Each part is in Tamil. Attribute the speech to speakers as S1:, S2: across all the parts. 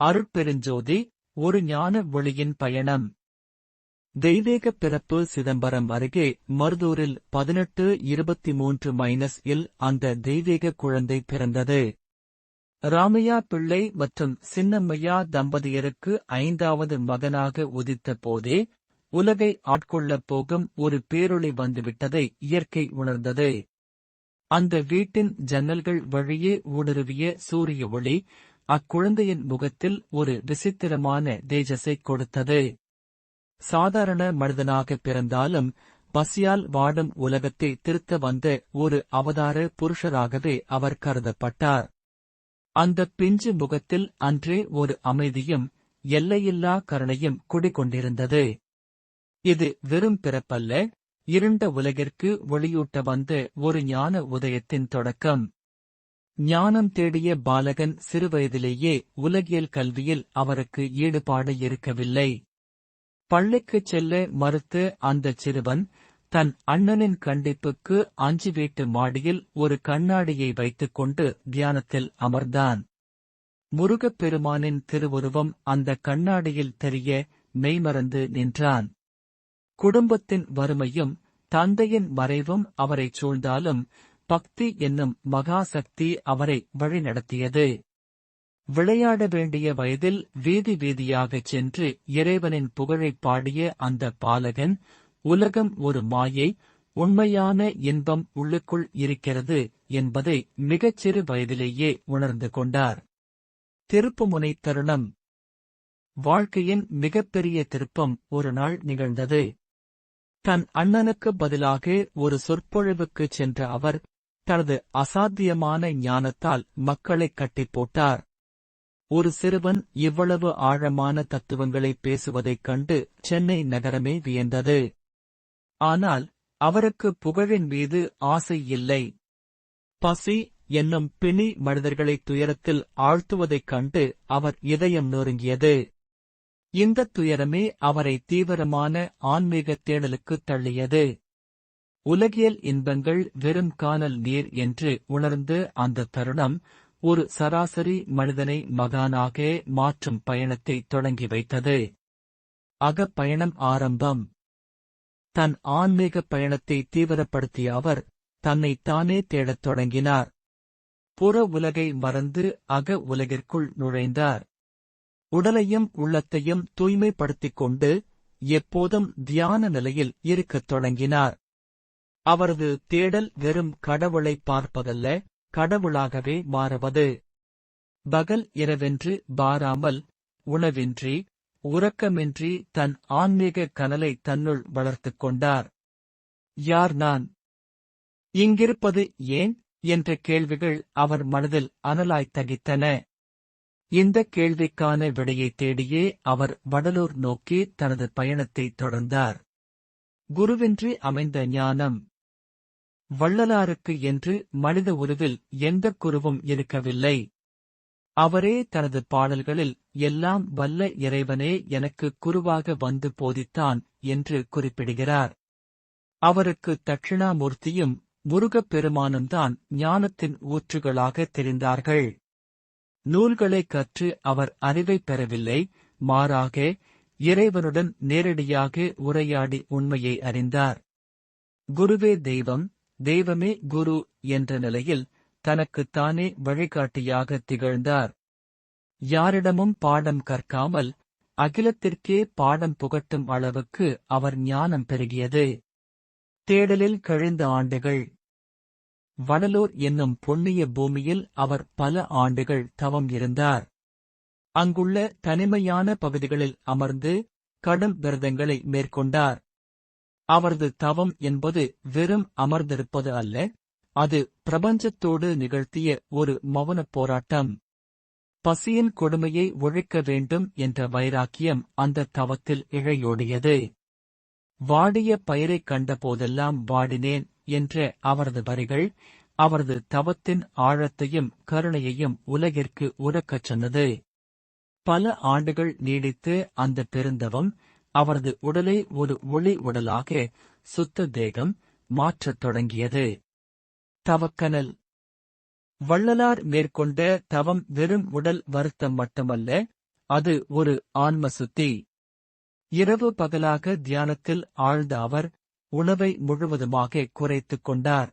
S1: அருட்பெருஞ்சோதி ஒரு ஞான ஒளியின் பயணம். தெய்வீக பிறப்பு. சிதம்பரம் அருகே மருதூரில் 1823 அந்த தெய்வீக குழந்தை பிறந்தது. ராமையா பிள்ளை மற்றும் சின்னம்மையா தம்பதியருக்கு 5வது மகனாக உதித்த போதே உலகை ஆட்கொள்ளப் போகும் ஒரு பேரொளி வந்துவிட்டதை இயற்கை உணர்ந்தது. அந்த வீட்டின் ஜன்னல்கள் வழியே ஊடுருவிய சூரிய ஒளி அக்குழந்தையின் முகத்தில் ஒரு விசித்திரமான தேஜஸைக் கொடுத்தது. சாதாரண மனிதனாக பிறந்தாலும் பசியால் வாடும் உலகத்தை திருத்த வந்த ஒரு அவதார புருஷராகவே அவர் கருதப்பட்டார். அந்த பிஞ்சு முகத்தில் அன்றே ஒரு அமைதியும் எல்லையில்லா கருணையும் குடிகொண்டிருந்தது. இது வெறும் பிறப்பல்ல, இருண்ட உலகிற்கு ஒளியூட்ட வந்த ஒரு ஞான உதயத்தின் தொடக்கம். ஞானம் தேடிய பாலகன் சிறுவயதிலேயே உலகியல் கல்வியில் அவருக்கு ஈடுபாடு இருக்கவில்லை. பள்ளிக்குச் செல்ல மறுத்த அந்தச் சிறுவன் தன் அண்ணனின் கண்டிப்புக்கு அஞ்சி வீட்டு மாடியில் ஒரு கண்ணாடியை வைத்துக் கொண்டு தியானத்தில் அமர்ந்தான். முருகப்பெருமானின் திருவுருவம் அந்த கண்ணாடியில் தெரிய மெய்மறந்து நின்றான். குடும்பத்தின் வறுமையும் தந்தையின் மறைவும் அவரைச் சூழ்ந்தாலும் பக்தி என்னும் மகாசக்தி அவரை வழிநடத்தியது. விளையாட வேண்டிய வயதில் வீதி வீதியாகச் சென்று இறைவனின் புகழைப் பாடிய அந்த பாலகன் உலகம் ஒரு மாயை, உண்மையான இன்பம் உள்ளுக்குள் இருக்கிறது என்பதை மிகச் சிறு வயதிலேயே உணர்ந்து கொண்டார். திருப்புமுனை தருணம். வாழ்க்கையின் மிகப்பெரிய திருப்பம் ஒரு நாள் நிகழ்ந்தது. தன் அண்ணனுக்கு பதிலாக ஒரு சொற்பொழிவுக்குச் சென்ற அவர் தனது அசாத்தியமான ஞானத்தால் மக்களைக் கட்டிப் போட்டார். ஒரு சிறுவன் இவ்வளவு ஆழமான தத்துவங்களை பேசுவதைக் கண்டு சென்னை நகரமே வியந்தது. ஆனால் அவருக்கு புகழின் மீது ஆசை இல்லை. பசி என்னும் பிணி மனிதர்களை துயரத்தில் ஆழ்த்துவதைக் கண்டு அவர் இதயம் நொறுங்கியது. இந்தத் துயரமே அவரை தீவிரமான ஆன்மீகத் தேடலுக்குத் தள்ளியது. உலகியல் இன்பங்கள் வெறும் கானல் நீர் என்று உணர்ந்து அந்த தருணம் ஒரு சராசரி மனிதனை மகானாக மாற்றும் பயணத்தை தொடங்கி வைத்தது. அகப்பயணம் ஆரம்பம். தன் ஆன்மீகப் பயணத்தை தீவிரப்படுத்திய அவர் தன்னைத்தானே தேடத் தொடங்கினார். புற உலகை மறந்து அக உலகிற்குள் நுழைந்தார். உடலையும் உள்ளத்தையும் தூய்மைப்படுத்திக் கொண்டு எப்போதும் தியான நிலையில் இருக்கத் தொடங்கினார். அவரது தேடல் வெறும் கடவுளைப் பார்ப்பதல்ல, கடவுளாகவே மாறுவது. பகல் இரவென்று பாராமல், உணவின்றி உறக்கமின்றி தன் ஆன்மீக கனலை தன்னுள் வளர்த்துக் கொண்டார். யார் நான்? இங்கிருப்பது ஏன் என்ற கேள்விகள் அவர் மனதில் அனலாய்த் தகித்தன. இந்தக் கேள்விக்கான விடையைத் தேடியே அவர் வடலூர் நோக்கி தனது பயணத்தைத் தொடர்ந்தார். குருவின்றி அமைந்த ஞானம். வள்ளலாருக்கு என்று மனித உருவில் எந்தக் குருவும் இருக்கவில்லை. அவரே தனது பாடல்களில் எல்லாம் வல்ல இறைவனே எனக்கு குருவாக வந்து போதித்தான் என்று குறிப்பிடுகிறார். அவருக்கு தட்சிணாமூர்த்தியும் முருகப்பெருமானும்தான் ஞானத்தின் ஊற்றுகளாக தெரிந்தார்கள். நூல்களைக் கற்று அவர் அறிவைப் பெறவில்லை, மாறாக இறைவனுடன் நேரடியாக உரையாடி உண்மையை அறிந்தார். குருவே தெய்வம், தெய்வமே குரு என்ற நிலையில் தனக்குத்தானே வழிகாட்டியாக திகழ்ந்தார். யாரிடமும் பாடம் கற்காமல் அகிலத்திற்கே பாடம் புகட்டும் அளவுக்கு அவர் ஞானம் பெருகியது. தேடலில் கழிந்த ஆண்டுகள். வடலூர் என்னும் புண்ணிய பூமியில் அவர் பல ஆண்டுகள் தவம் இருந்தார். அங்குள்ள தனிமையான பகுதிகளில் அமர்ந்து கடும் விரதங்களை மேற்கொண்டார். அவரது தவம் என்பது வெறும் அமர்ந்திருப்பது அல்ல, அது பிரபஞ்சத்தோடு நிகழ்த்திய ஒரு மௌனப் போராட்டம். பசியின் கொடுமையை ஒழிக்க வேண்டும் என்ற வைராக்கியம் அந்த தவத்தில் இழையோடியது. வாடிய பயிரைக் கண்டபோதெல்லாம் வாடினேன் என்ற அவரது வரிகள் அவரது தவத்தின் ஆழத்தையும் கருணையையும் உலகிற்கு உரக்கச் சொன்னது. பல ஆண்டுகள் நீடித்து அந்த பெருந்தவம் அவரது உடலை ஒரு ஒளி உடலாக, சுத்த தேகம் மாற்றத் தொடங்கியது. தவக்கனல். வள்ளலார் மேற்கொண்ட தவம் வெறும் உடல் வருத்தம் மட்டுமல்ல, அது ஒரு ஆன்ம சுத்தி. இரவு பகலாக தியானத்தில் ஆழ்ந்த அவர் உணவை முழுவதுமாக குறைத்துக் கொண்டார்.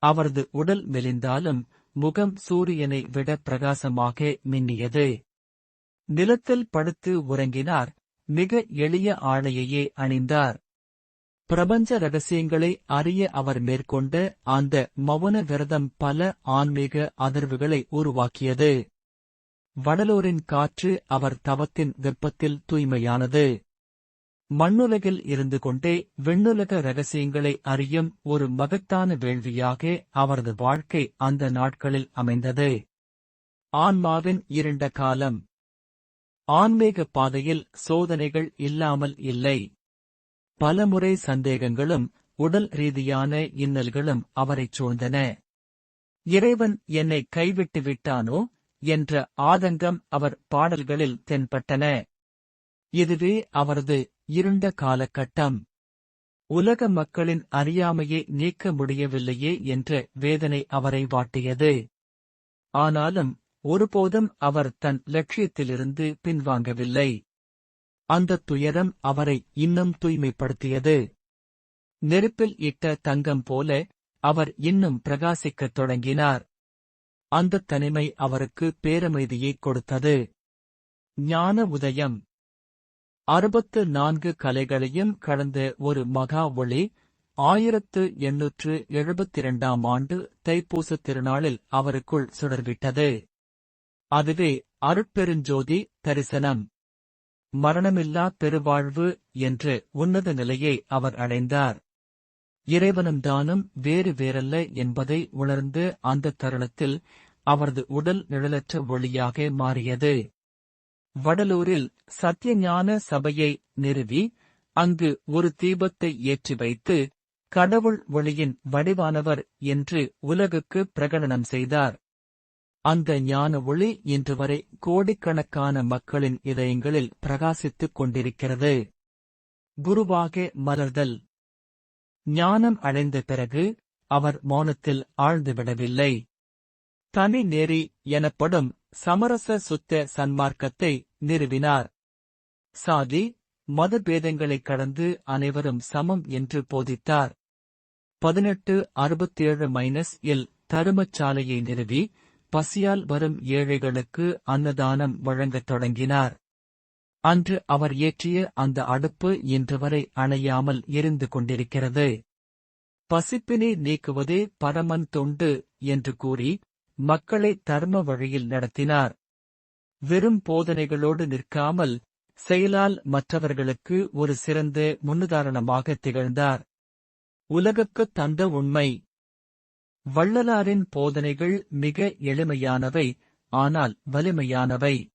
S1: அவரது உடல் மெலிந்தாலும் முகம் சூரியனை விட பிரகாசமாக மின்னியது. நிலத்தில் படுத்து உறங்கினார். மிக எளிய ஆடையையே அணிந்தார். பிரபஞ்ச ரகசியங்களை அறிய அவர் மேற்கொண்ட அந்த மௌன விரதம் பல ஆன்மீக அதிர்வுகளை உருவாக்கியது. வடலூரின் காற்று அவர் தவத்தின் வெப்பத்தில் தூய்மையானது. மண்ணுலகில் இருந்து கொண்டே விண்ணுலக ரகசியங்களை அறியும் ஒரு மகத்தான வேள்வியாக அவரது வாழ்க்கை அந்த நாட்களில் அமைந்தது. ஆன்மாவின் இருண்ட காலம். ஆன்மீக பாதையில் சோதனைகள் இல்லாமல் இல்லை. பலமுறை சந்தேகங்களும் உடல் ரீதியான இன்னல்களும் அவரைச் சூழ்ந்தன. இறைவன் என்னை கைவிட்டு விட்டானோ என்ற ஆதங்கம் அவர் பாடல்களில் தென்பட்டன. இதுவே அவரது இருண்ட காலகட்டம். உலக மக்களின் அறியாமையை நீக்க முடியவில்லையே என்ற வேதனை அவரை வாட்டியது. ஆனாலும் ஒருபோதும் அவர் தன் லட்சியத்திலிருந்து பின்வாங்கவில்லை. அந்த துயரம் அவரை இன்னும் தூய்மைப்படுத்தியது. நெருப்பில் இட்ட தங்கம் போல அவர் இன்னும் பிரகாசிக்கத் தொடங்கினார். அந்த தனிமை அவருக்கு பேரமைதியைக் கொடுத்தது. ஞான உதயம். 64 கலைகளையும் கடந்த ஒரு மகா ஒளி 1872ஆம் ஆண்டு தைப்பூசத் திருநாளில் அவருக்குள் சுடர்விட்டது. அதுவே அருட்பெருஞ்சோதி தரிசனம். மரணமில்லா பெருவாழ்வு என்ற உன்னத நிலையை அவர் அடைந்தார். இறைவனும் தானும் வேறு வேறல்ல என்பதை உணர்ந்து அந்த தருணத்தில் அவரது உடல் நிழலற்ற ஒளியாக மாறியது. வடலூரில் சத்தியஞான சபையை நிறுவி அங்கு ஒரு தீபத்தை ஏற்றி வைத்து கடவுள் ஒளியின் வடிவானவர் என்று உலகுக்கு பிரகடனம் செய்தார். அந்த ஞான ஒளி இன்று வரை கோடிக்கணக்கான மக்களின் இதயங்களில் பிரகாசித்துக் கொண்டிருக்கிறது. குருவாக மலர்தல். ஞானம் அடைந்த பிறகு அவர் மௌனத்தில் ஆழ்ந்துவிடவில்லை. தனி நெறி எனப்படும் சமரச சுத்த சன்மார்க்கத்தை நிறுவினார். சாதி மதபேதங்களைக் கடந்து அனைவரும் சமம் என்று போதித்தார். 1867-இல் தருமச்சாலையை நிறுவி பசியால் வரும் ஏழைகளுக்கு அன்னதானம் வழங்கத் தொடங்கினார். அன்று அவர் ஏற்றிய அந்த அடுப்பு இன்று வரை அணையாமல் எரிந்து கொண்டிருக்கிறது. பசிப்பினை நீக்குவதே பரமன் தொண்டு என்று கூறி மக்களை தர்ம வழியில் நடத்தினார். வெறும் போதனைகளோடு நிற்காமல் செயலால் மற்றவர்களுக்கு ஒரு சிறந்த முன்னுதாரணமாக திகழ்ந்தார். உலகுக்குத் தந்த உண்மை. வள்ளலாரின் போதனைகள் மிக எளிமையானவை, ஆனால் வலிமையானவை.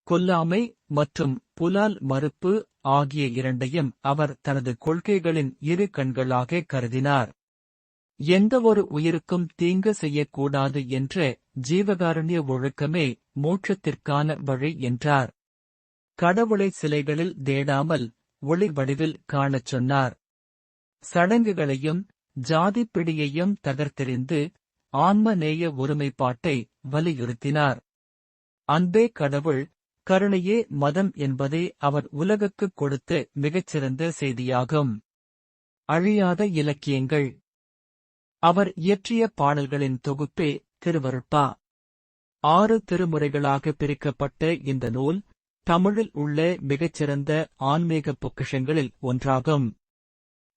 S1: கொல்லாமை மற்றும் புலால் மறுப்பு ஆகிய இரண்டையும் அவர் தனது கொள்கைகளின் இரு கண்களாக கருதினார். எந்தவொரு உயிருக்கும் தீங்கு செய்யக்கூடாது என்ற ஜீவகாருண்ய ஒழுக்கமே மோட்சத்திற்கான வழி என்றார். கடவுளை சிலைகளில் தேடாமல் ஒளி வடிவில் காணச் சொன்னார். சடங்குகளையும் ஜாதிப் பிடியையும் தகர்த்தெறிந்து ஆன்மநேய ஒருமைப்பாட்டை வலியுறுத்தினார். அன்பே கடவுள், கருணையே மதம் என்பதே அவர் உலகுக்குக் கொடுத்த மிகச்சிறந்த செய்தியாகும். அழியாத இலக்கியங்கள். அவர் இயற்றிய பாடல்களின் தொகுப்பே திருவருட்பா. 6 திருமுறைகளாக பிரிக்கப்பட்ட இந்த நூல் தமிழில் உள்ள மிகச்சிறந்த ஆன்மீக பொக்கிஷங்களில் ஒன்றாகும்.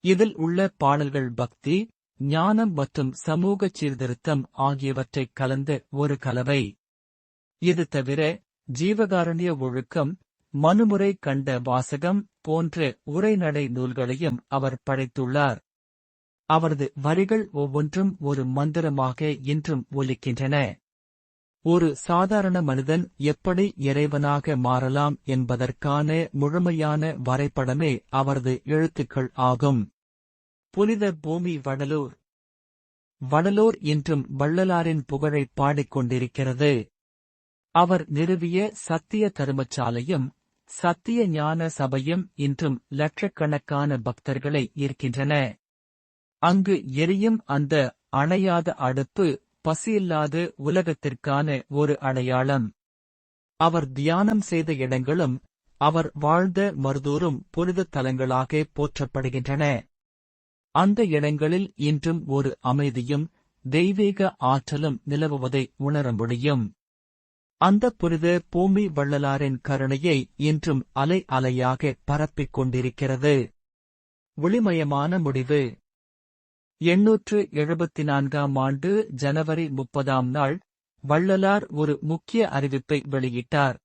S1: இதில் உள்ள பாடல்கள் பக்தி, ஞானம் மற்றும் சமூக சீர்திருத்தம் ஆகியவற்றைக் கலந்த ஒரு கலவை. இது தவிர ஜீவகாருண்ய ஒழுக்கம், மனுமுறை கண்ட வாசகம் போன்ற உரைநடை நூல்களையும் அவர் படைத்துள்ளார். அவரது வரிகள் ஒவ்வொன்றும் ஒரு மந்திரமாக இன்றும் ஒலிக்கின்றன. ஒரு சாதாரண மனிதன் எப்படி இறைவனாக மாறலாம் என்பதற்கான முழுமையான வரைபடமே அவரது எழுத்துக்கள் ஆகும். புனித பூமி வடலூர். வடலூர் இன்றும் வள்ளலாரின் புகழைப் பாடிக்கொண்டிருக்கிறது. அவர் நிறுவிய சத்திய தருமச்சாலையும் சத்திய ஞான சபையும் இன்றும் லட்சக்கணக்கான பக்தர்களை ஈர்க்கின்றன. அங்கு எரியும் அந்த அணையாத அடுப்பு பசியில்லாத உலகத்திற்கான ஒரு அடையாளம். அவர் தியானம் செய்த இடங்களும் அவர் வாழ்ந்த மருதூரும் புனித தலங்களாக போற்றப்படுகின்றன. அந்த இடங்களில் இன்றும் ஒரு அமைதியும் தெய்வீக ஆற்றலும் நிலவுவதை உணர முடியும். அந்த புனித பூமி வள்ளலாரின் கருணையை இன்றும் அலை அலையாக பரப்பிக் கொண்டிருக்கிறது. ஒளிமயமான முடிவு. 874ஆம் ஆண்டு ஜனவரி 30ஆம் நாள் வள்ளலார் ஒரு முக்கிய அறிவிப்பை வெளியிட்டார்.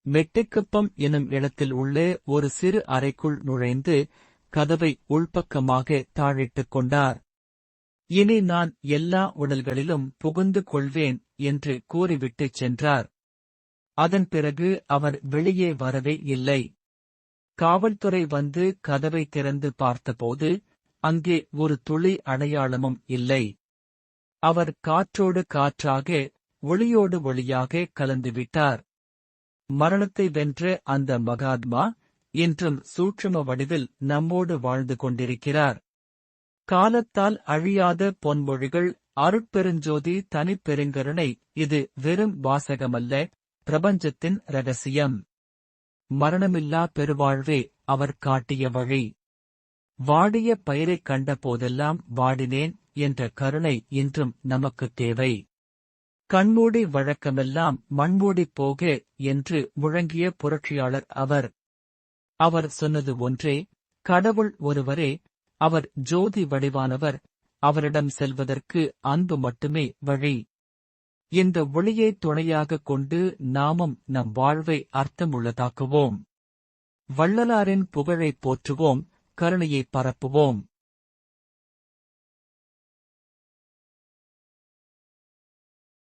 S1: மெட்டுக்குப்பம் எனும் இடத்தில் உள்ள ஒரு சிறு அறைக்குள் நுழைந்து கதவை உள்பக்கமாக தாழிட்டுக் கொண்டார். இனி நான் எல்லா உடல்களிலும் புகுந்து கொள்வேன் என்று கூறிவிட்டுச் சென்றார். அதன் பிறகு அவர் வெளியே வரவே இல்லை. காவல்துறை வந்து கதவை திறந்து பார்த்தபோது அங்கே ஒரு துளி அடையாளமும் இல்லை. அவர் காற்றோடு காற்றாக, ஒளியோடு ஒளியாக கலந்துவிட்டார். மரணத்தை வென்ற அந்த மகாத்மா இன்றும் சூட்சும வடிவில் நம்மோடு வாழ்ந்து கொண்டிருக்கிறார். காலத்தால் அழியாத பொன்மொழிகள், அருட்பெருஞ்சோதி தனிப்பெருங்கருணை. இது வெறும் வாசகமல்ல, பிரபஞ்சத்தின் இரகசியம். மரணமில்லா பெருவாழ்வே அவர் காட்டிய வழி. வாடிய பயிரைக் கண்ட போதெல்லாம் வாடினேன் என்ற கருணை இன்றும் நமக்குத் தேவை. கண்மூடி வழக்கமெல்லாம் மண்மூடிப் போக என்று முழங்கிய புரட்சியாளர் அவர். அவர் சொன்னது ஒன்றே, கடவுள் ஒருவரே, அவர் ஜோதி வடிவானவர், அவரிடம் செல்வதற்கு அன்பு மட்டுமே வழி. இந்த ஒளியை துணையாகக் கொண்டு நாமும் நம் வாழ்வை அர்த்தமுள்ளதாக்குவோம். வள்ளலாரின் புகழைப் போற்றுவோம், கருணையைப் பரப்புவோம்.